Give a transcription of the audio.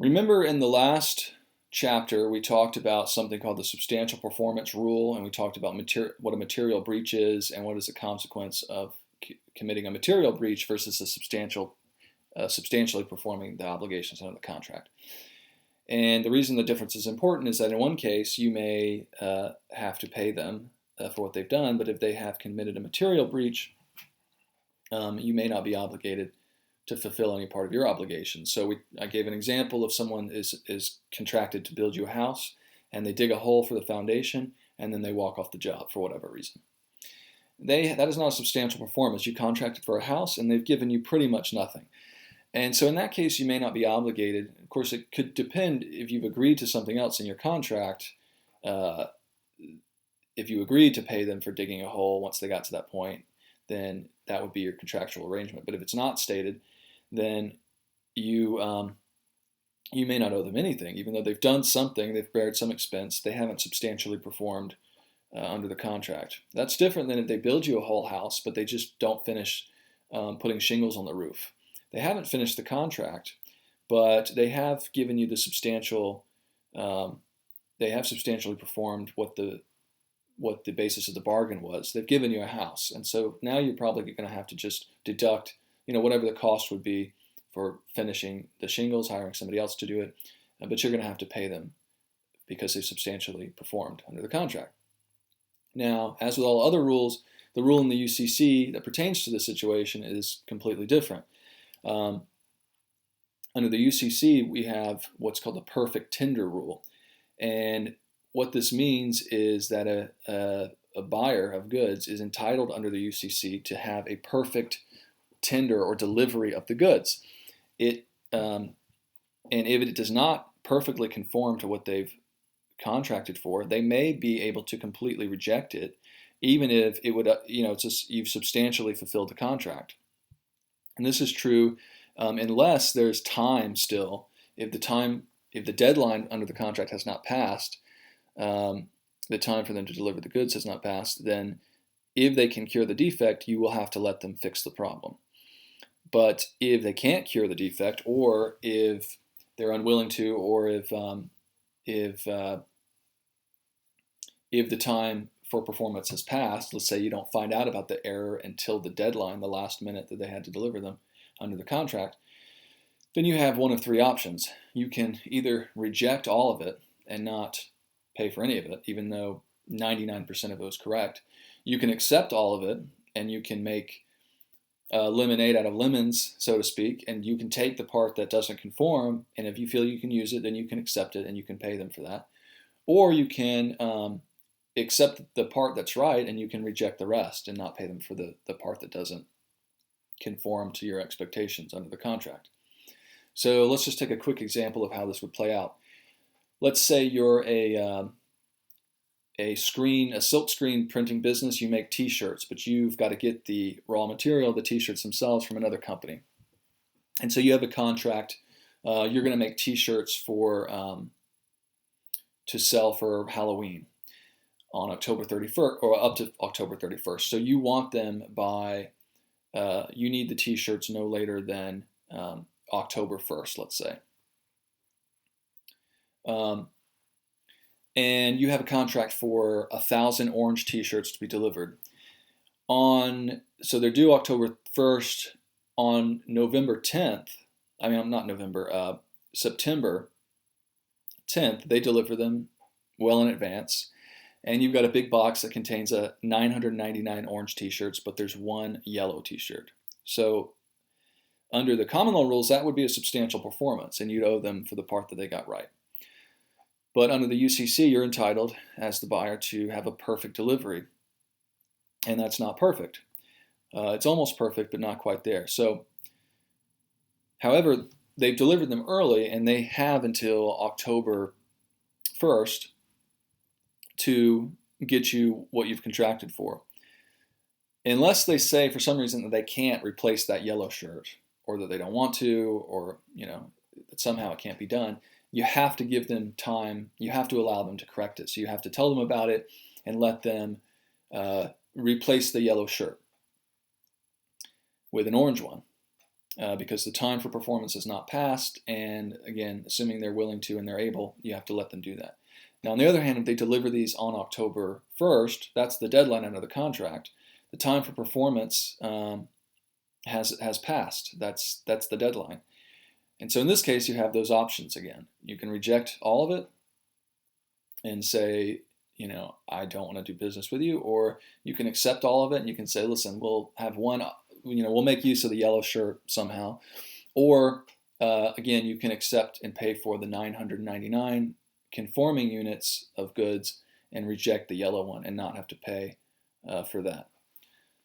Remember in the last chapter, we talked about something called the substantial performance rule, and we talked about what a material breach is and what is the consequence of committing a material breach versus a substantially performing the obligations under the contract. And the reason the difference is important is that in one case, you may have to pay them for what they've done, but if they have committed a material breach, you may not be obligated to fulfill any part of your obligation. So I gave an example of someone is contracted to build you a house, and they dig a hole for the foundation, and then they walk off the job for whatever reason. That is not a substantial performance. You contracted for a house, and they've given you pretty much nothing. And so in that case, you may not be obligated. Of course, it could depend if you've agreed to something else in your contract. If you agreed to pay them for digging a hole once they got to that point, then that would be your contractual arrangement. But if it's not stated, then you may not owe them anything. Even though they've done something, they've bared some expense, they haven't substantially performed under the contract. That's different than if they build you a whole house, but they just don't finish putting shingles on the roof. They haven't finished the contract, but they have given you the substantial, they have substantially performed what the basis of the bargain was. They've given you a house. And so now you're probably going to have to just deduct, whatever the cost would be for finishing the shingles, hiring somebody else to do it, but you're going to have to pay them because they've substantially performed under the contract. Now, as with all other rules, the rule in the UCC that pertains to this situation is completely different. Under the UCC, we have what's called the perfect tender rule. And what this means is that a buyer of goods is entitled under the UCC to have a perfect tender or delivery of the goods. And if it does not perfectly conform to what they've contracted for, they may be able to completely reject it, even if it would, you've substantially fulfilled the contract. And this is true unless there's time still. If the deadline under the contract has not passed, the time for them to deliver the goods has not passed, then if they can cure the defect, you will have to let them fix the problem. But if they can't cure the defect, or if they're unwilling to, or if the time for performance has passed, let's say you don't find out about the error until the deadline, the last minute that they had to deliver them under the contract, then you have one of three options. You can either reject all of it and not pay for any of it, even though 99% of it was correct. You can accept all of it, and you can make lemonade out of lemons, so to speak, and you can take the part that doesn't conform, and if you feel you can use it, then you can accept it and you can pay them for that. Or you can accept the part that's right, and you can reject the rest and not pay them for the part that doesn't conform to your expectations under the contract. So let's just take a quick example of how this would play out. Let's say you're a silk screen printing business. You make t-shirts, but you've got to get the raw material, the t-shirts themselves, from another company. And so you have a contract. You're going to make t-shirts to sell for Halloween on October 31st, or up to October 31st. So you want them by, you need the t-shirts no later than October 1st, let's say. And you have a contract for 1,000 orange t-shirts to be delivered. So they're due October 1st. On November 10th, September 10th, they deliver them well in advance. And you've got a big box that contains 999 orange t-shirts, but there's one yellow t-shirt. So under the common law rules, that would be a substantial performance, and you'd owe them for the part that they got right. But under the UCC, you're entitled, as the buyer, to have a perfect delivery. And that's not perfect. It's almost perfect, but not quite there. So, however, they've delivered them early, and they have until October 1st to get you what you've contracted for. Unless they say, for some reason, that they can't replace that yellow shirt, or that they don't want to, or, that somehow it can't be done, you have to give them time. You have to allow them to correct it. So you have to tell them about it and let them replace the yellow shirt with an orange one. because the time for performance is not passed, and again, assuming they're willing to and they're able, you have to let them do that. Now, on the other hand, if they deliver these on October 1st, that's the deadline under the contract, the time for performance has passed. That's the deadline. And so in this case, you have those options again. You can reject all of it and say, I don't want to do business with you, or you can accept all of it and you can say, listen, we'll have one, we'll make use of the yellow shirt somehow. Or again, you can accept and pay for the 999 conforming units of goods and reject the yellow one and not have to pay for that.